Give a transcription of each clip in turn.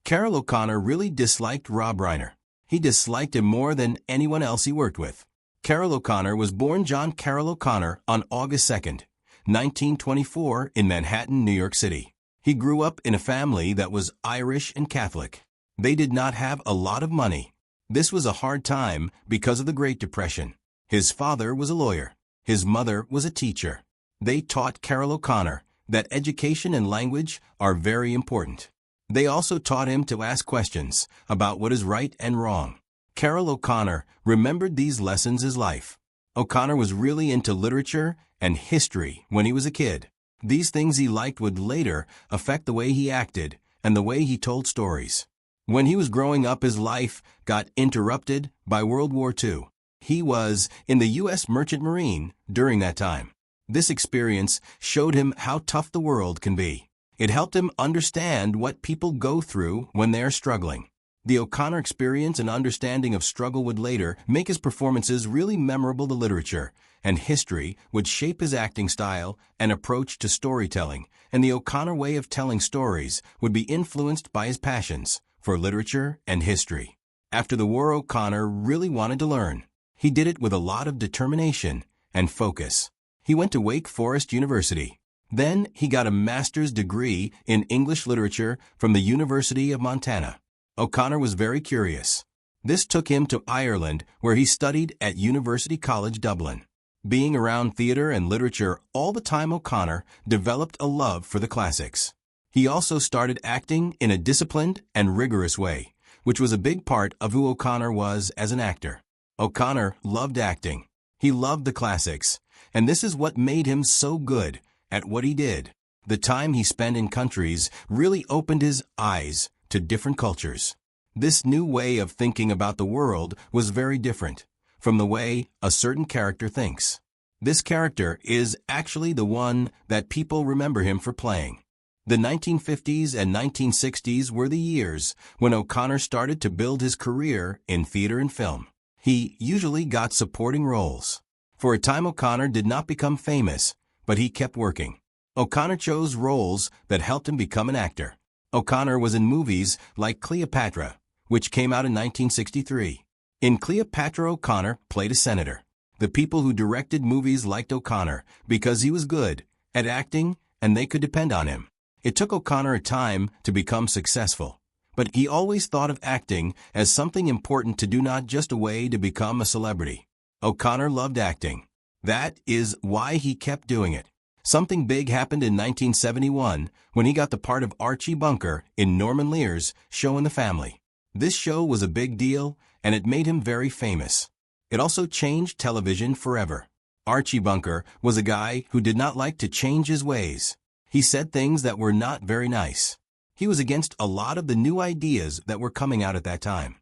Carroll O'Connor really disliked Rob Reiner. He disliked him more than anyone else he worked with. Carroll O'Connor was born John Carroll O'Connor on August 2nd, 1924 in Manhattan, New York City. He grew up in a family that was Irish and Catholic. They did not have a lot of money. This was a hard time because of the Great Depression. His father was a lawyer. His mother was a teacher. They taught Carroll O'Connor that education and language are very important. They also taught him to ask questions about what is right and wrong. Carroll O'Connor remembered these lessons his life. O'Connor was really into literature and history when he was a kid. These things he liked would later affect the way he acted and the way he told stories. When he was growing up, his life got interrupted by World War II. He was in the U.S. Merchant Marine during that time. This experience showed him how tough the world can be. It helped him understand what people go through when they are struggling. The O'Connor experience and understanding of struggle would later make his performances really memorable to literature, and history would shape his acting style and approach to storytelling, and the O'Connor way of telling stories would be influenced by his passions for literature and history. After the war, O'Connor really wanted to learn. He did it with a lot of determination and focus. He went to Wake Forest University. Then he got a master's degree in English literature from the University of Montana. O'Connor was very curious. This took him to Ireland, where he studied at University College Dublin. Being around theater and literature all the time, O'Connor developed a love for the classics. He also started acting in a disciplined and rigorous way, which was a big part of who O'Connor was as an actor. O'Connor loved acting. He loved the classics, and this is what made him so good at what he did. The time he spent in countries really opened his eyes to different cultures. This new way of thinking about the world was very different from the way a certain character thinks. This character is actually the one that people remember him for playing. The 1950s and 1960s were the years when O'Connor started to build his career in theater and film. He usually got supporting roles. For a time, O'Connor did not become famous, but he kept working. O'Connor chose roles that helped him become an actor. O'Connor was in movies like Cleopatra, which came out in 1963. In Cleopatra, O'Connor played a senator. The people who directed movies liked O'Connor because he was good at acting and they could depend on him. It took O'Connor a time to become successful, but he always thought of acting as something important to do, not just a way to become a celebrity. O'Connor loved acting. That is why he kept doing it. Something big happened in 1971 when he got the part of Archie Bunker in Norman Lear's Show in the Family. This show was a big deal, and it made him very famous. It also changed television forever. Archie Bunker was a guy who did not like to change his ways. He said things that were not very nice. He was against a lot of the new ideas that were coming out at that time.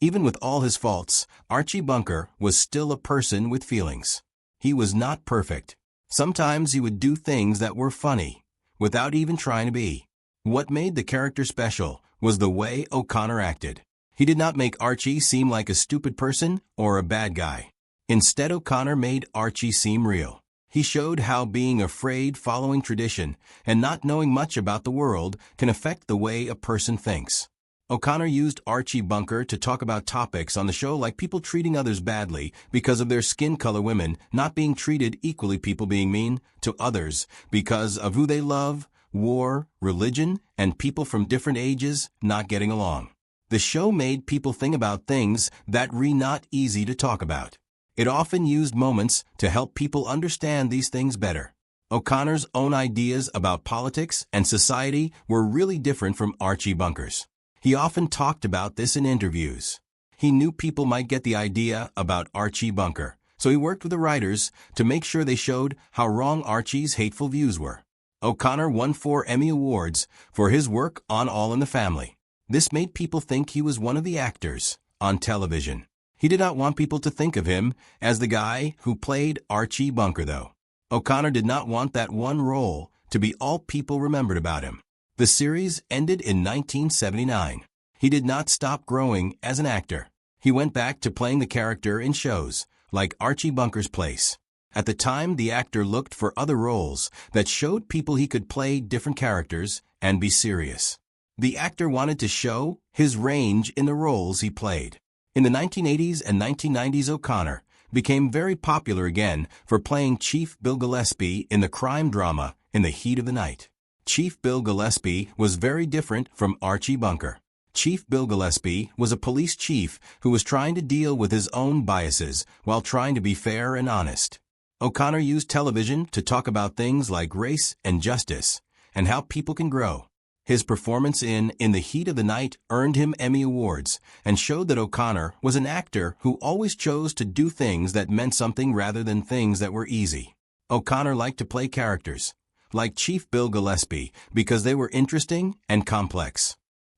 Even with all his faults, Archie Bunker was still a person with feelings. He was not perfect. Sometimes he would do things that were funny, without even trying to be. What made the character special was the way O'Connor acted. He did not make Archie seem like a stupid person or a bad guy. Instead, O'Connor made Archie seem real. He showed how being afraid, following tradition, and not knowing much about the world can affect the way a person thinks. O'Connor used Archie Bunker to talk about topics on the show like people treating others badly because of their skin color, women not being treated equally, people being mean to others because of who they love, war, religion, and people from different ages not getting along. The show made people think about things that were not easy to talk about. It often used moments to help people understand these things better. O'Connor's own ideas about politics and society were really different from Archie Bunker's. He often talked about this in interviews. He knew people might get the idea about Archie Bunker, so he worked with the writers to make sure they showed how wrong Archie's hateful views were. O'Connor won 4 Emmy Awards for his work on All in the Family. This made people think he was one of the actors on television. He did not want people to think of him as the guy who played Archie Bunker, though. O'Connor did not want that one role to be all people remembered about him. The series ended in 1979. He did not stop growing as an actor. He went back to playing the character in shows like Archie Bunker's Place. At the time, the actor looked for other roles that showed people he could play different characters and be serious. The actor wanted to show his range in the roles he played. In the 1980s and 1990s, O'Connor became very popular again for playing Chief Bill Gillespie in the crime drama In the Heat of the Night. Chief Bill Gillespie was very different from Archie Bunker. Chief Bill Gillespie was a police chief who was trying to deal with his own biases while trying to be fair and honest. O'Connor used television to talk about things like race and justice and how people can grow. His performance in the Heat of the Night earned him Emmy Awards and showed that O'Connor was an actor who always chose to do things that meant something rather than things that were easy. O'Connor liked to play characters, like Chief Bill Gillespie, because they were interesting and complex.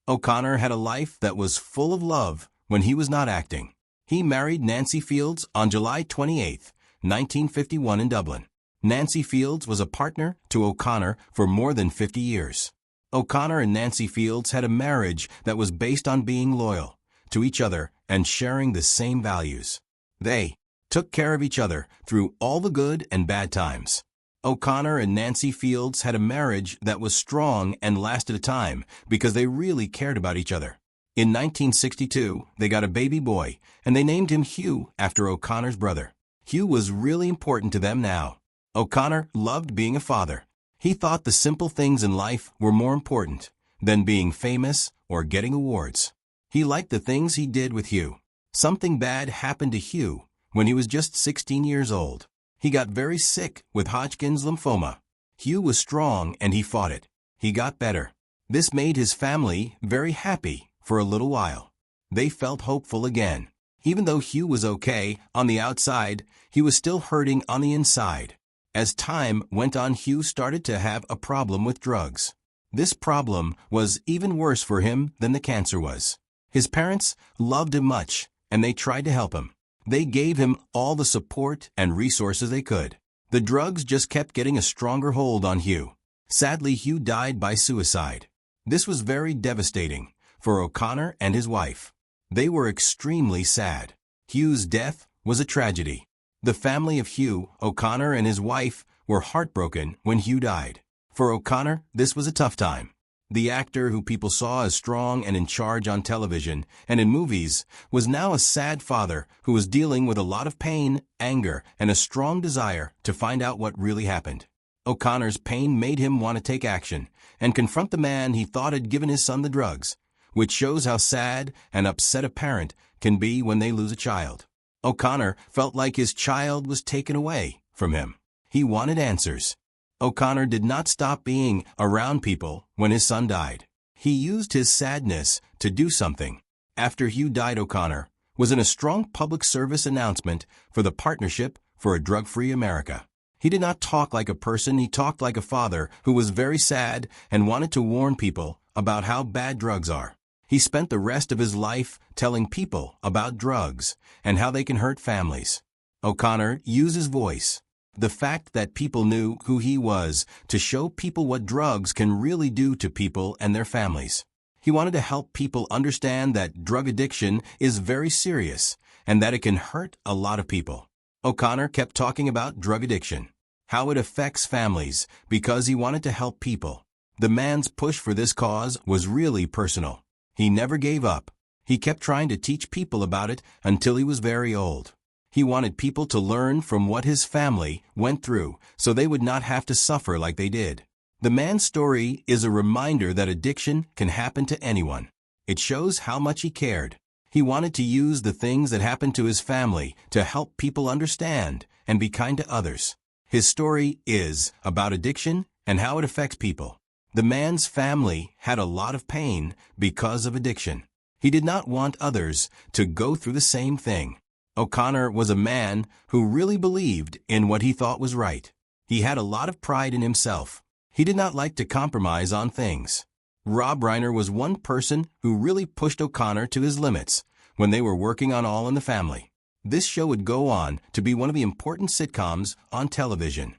O'Connor had a life that was full of love when he was not acting. He married Nancy Fields on July 28, 1951 in Dublin. Nancy Fields was a partner to O'Connor for more than 50 years. O'Connor and Nancy Fields had a marriage that was based on being loyal to each other and sharing the same values. They took care of each other through all the good and bad times. O'Connor and Nancy Fields had a marriage that was strong and lasted a time because they really cared about each other. In 1962, they got a baby boy, and they named him Hugh after O'Connor's brother. Hugh was really important to them now. O'Connor loved being a father. He thought the simple things in life were more important than being famous or getting awards. He liked the things he did with Hugh. Something bad happened to Hugh when he was just 16 years old. He got very sick with Hodgkin's lymphoma. Hugh was strong and he fought it. He got better. This made his family very happy for a little while. They felt hopeful again. Even though Hugh was okay on the outside, he was still hurting on the inside. As time went on, Hugh started to have a problem with drugs. This problem was even worse for him than the cancer was. His parents loved him much, and they tried to help him. They gave him all the support and resources they could. The drugs just kept getting a stronger hold on Hugh. Sadly, Hugh died by suicide. This was very devastating for O'Connor and his wife. They were extremely sad. Hugh's death was a tragedy. The family of Hugh, O'Connor, and his wife were heartbroken when Hugh died. For O'Connor, this was a tough time. The actor who people saw as strong and in charge on television and in movies was now a sad father who was dealing with a lot of pain, anger, and a strong desire to find out what really happened. O'Connor's pain made him want to take action and confront the man he thought had given his son the drugs, which shows how sad and upset a parent can be when they lose a child. O'Connor felt like his child was taken away from him. He wanted answers. O'Connor did not stop being around people when his son died. He used his sadness to do something. After Hugh died, O'Connor was in a strong public service announcement for the Partnership for a Drug-Free America. He did not talk like a person, he talked like a father who was very sad and wanted to warn people about how bad drugs are. He spent the rest of his life telling people about drugs and how they can hurt families. O'Connor used his voice, the fact that people knew who he was, to show people what drugs can really do to people and their families. He wanted to help people understand that drug addiction is very serious and that it can hurt a lot of people. O'Connor kept talking about drug addiction, how it affects families, because he wanted to help people. The man's push for this cause was really personal. He never gave up. He kept trying to teach people about it until he was very old. He wanted people to learn from what his family went through so they would not have to suffer like they did. The man's story is a reminder that addiction can happen to anyone. It shows how much he cared. He wanted to use the things that happened to his family to help people understand and be kind to others. His story is about addiction and how it affects people. The man's family had a lot of pain because of addiction. He did not want others to go through the same thing. O'Connor was a man who really believed in what he thought was right. He had a lot of pride in himself. He did not like to compromise on things. Rob Reiner was one person who really pushed O'Connor to his limits when they were working on All in the Family. This show would go on to be one of the important sitcoms on television.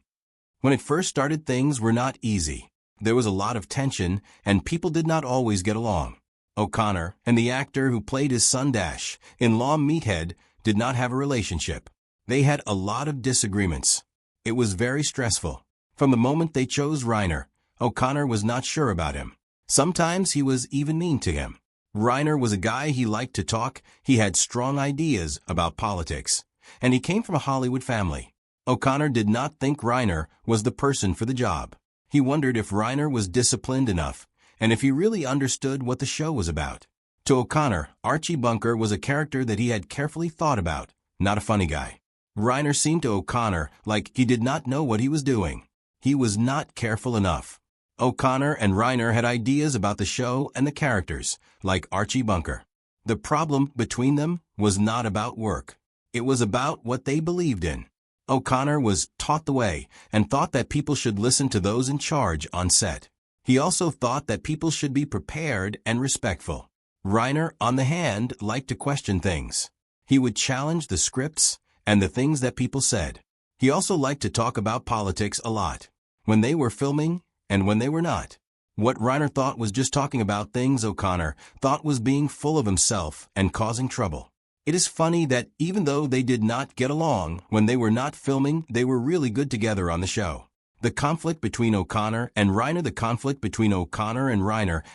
When it first started, things were not easy. There was a lot of tension, and people did not always get along. O'Connor and the actor who played his son Dash in Law Meathead did not have a relationship. They had a lot of disagreements. It was very stressful. From the moment they chose Reiner, O'Connor was not sure about him. Sometimes he was even mean to him. Reiner was a guy he liked to talk, he had strong ideas about politics, and he came from a Hollywood family. O'Connor did not think Reiner was the person for the job. He wondered if Reiner was disciplined enough, and if he really understood what the show was about. To O'Connor, Archie Bunker was a character that he had carefully thought about, not a funny guy. Reiner seemed to O'Connor like he did not know what he was doing. He was not careful enough. O'Connor and Reiner had ideas about the show and the characters, like Archie Bunker. The problem between them was not about work. It was about what they believed in. O'Connor was taught the way and thought that people should listen to those in charge on set. He also thought that people should be prepared and respectful. Reiner, on the hand, liked to question things. He would challenge the scripts and the things that people said. He also liked to talk about politics a lot, when they were filming and when they were not. What Reiner thought was just talking about things O'Connor thought was being full of himself and causing trouble. It is funny that even though they did not get along when they were not filming, they were really good together on the show. The conflict between O'Connor and Reiner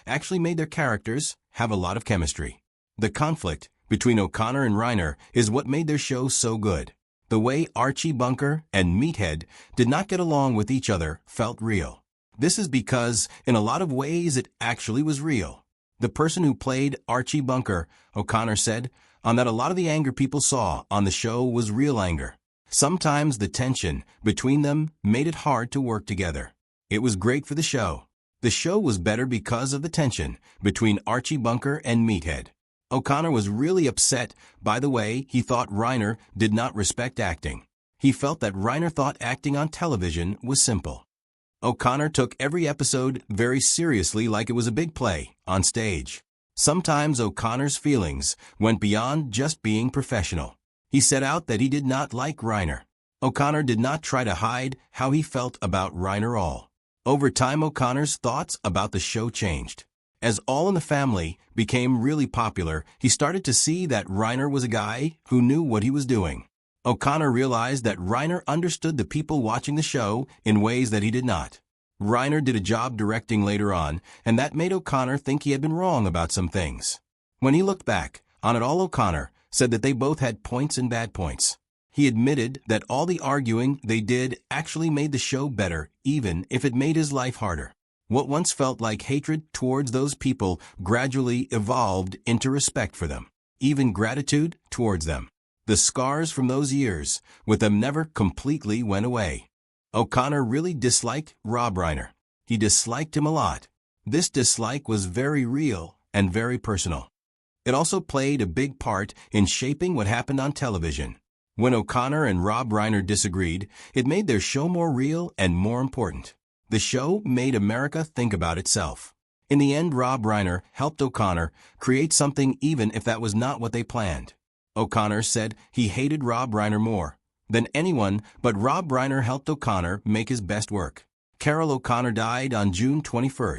actually made their characters have a lot of chemistry. The conflict between O'Connor and Reiner is what made their show so good. The way Archie Bunker and Meathead did not get along with each other felt real. This is because, in a lot of ways, it actually was real. The person who played Archie Bunker, O'Connor said, that a lot of the anger people saw on the show was real anger. Sometimes the tension between them made it hard to work together. It was great for the show. The show was better because of the tension between Archie Bunker and Meathead. O'Connor was really upset by the way he thought Reiner did not respect acting. He felt that Reiner thought acting on television was simple. O'Connor took every episode very seriously, like it was a big play on stage. Sometimes O'Connor's feelings went beyond just being professional. He set out that he did not like Reiner. O'Connor did not try to hide how he felt about Reiner all. Over time, O'Connor's thoughts about the show changed. As All in the Family became really popular, he started to see that Reiner was a guy who knew what he was doing. O'Connor realized that Reiner understood the people watching the show in ways that he did not. Reiner did a job directing later on, and that made O'Connor think he had been wrong about some things. When he looked back on it all, O'Connor said that they both had points and bad points. He admitted that all the arguing they did actually made the show better, even if it made his life harder. What once felt like hatred towards those people gradually evolved into respect for them, even gratitude towards them. The scars from those years with them never completely went away. O'Connor really disliked Rob Reiner. He disliked him a lot. This dislike was very real and very personal. It also played a big part in shaping what happened on television. When O'Connor and Rob Reiner disagreed, it made their show more real and more important. The show made America think about itself. In the end, Rob Reiner helped O'Connor create something even if that was not what they planned. O'Connor said he hated Rob Reiner more than anyone, but Rob Reiner helped O'Connor make his best work. Carroll O'Connor died on June 21,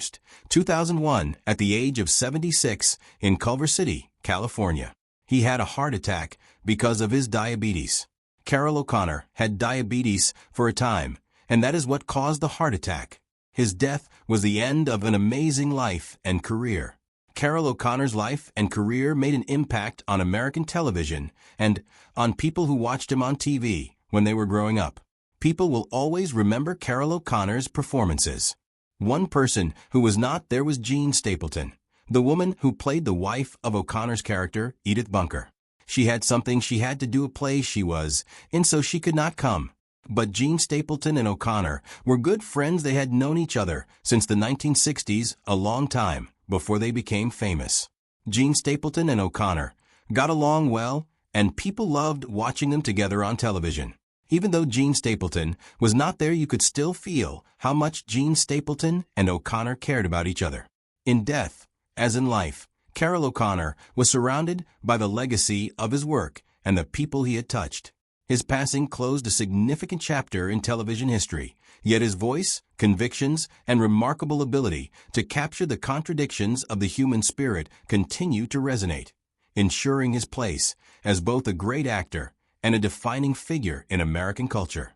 2001, at the age of 76 in Culver City, California. He had a heart attack because of his diabetes. Carroll O'Connor had diabetes for a time, and that is what caused the heart attack. His death was the end of an amazing life and career. Carroll O'Connor's life and career made an impact on American television and on people who watched him on TV when they were growing up. People will always remember Carroll O'Connor's performances. One person who was not there was Jean Stapleton, the woman who played the wife of O'Connor's character, Edith Bunker. She had something she had to do, a play she was in, so she could not come. But Jean Stapleton and O'Connor were good friends. They had known each other since the 1960s, a long time before they became famous. Jean Stapleton and O'Connor got along well, and people loved watching them together on television. Even though Jean Stapleton was not there, you could still feel how much Jean Stapleton and O'Connor cared about each other. In death, as in life, Carroll O'Connor was surrounded by the legacy of his work and the people he had touched. His passing closed a significant chapter in television history, yet his voice, convictions, and remarkable ability to capture the contradictions of the human spirit continue to resonate, ensuring his place as both a great actor and a defining figure in American culture.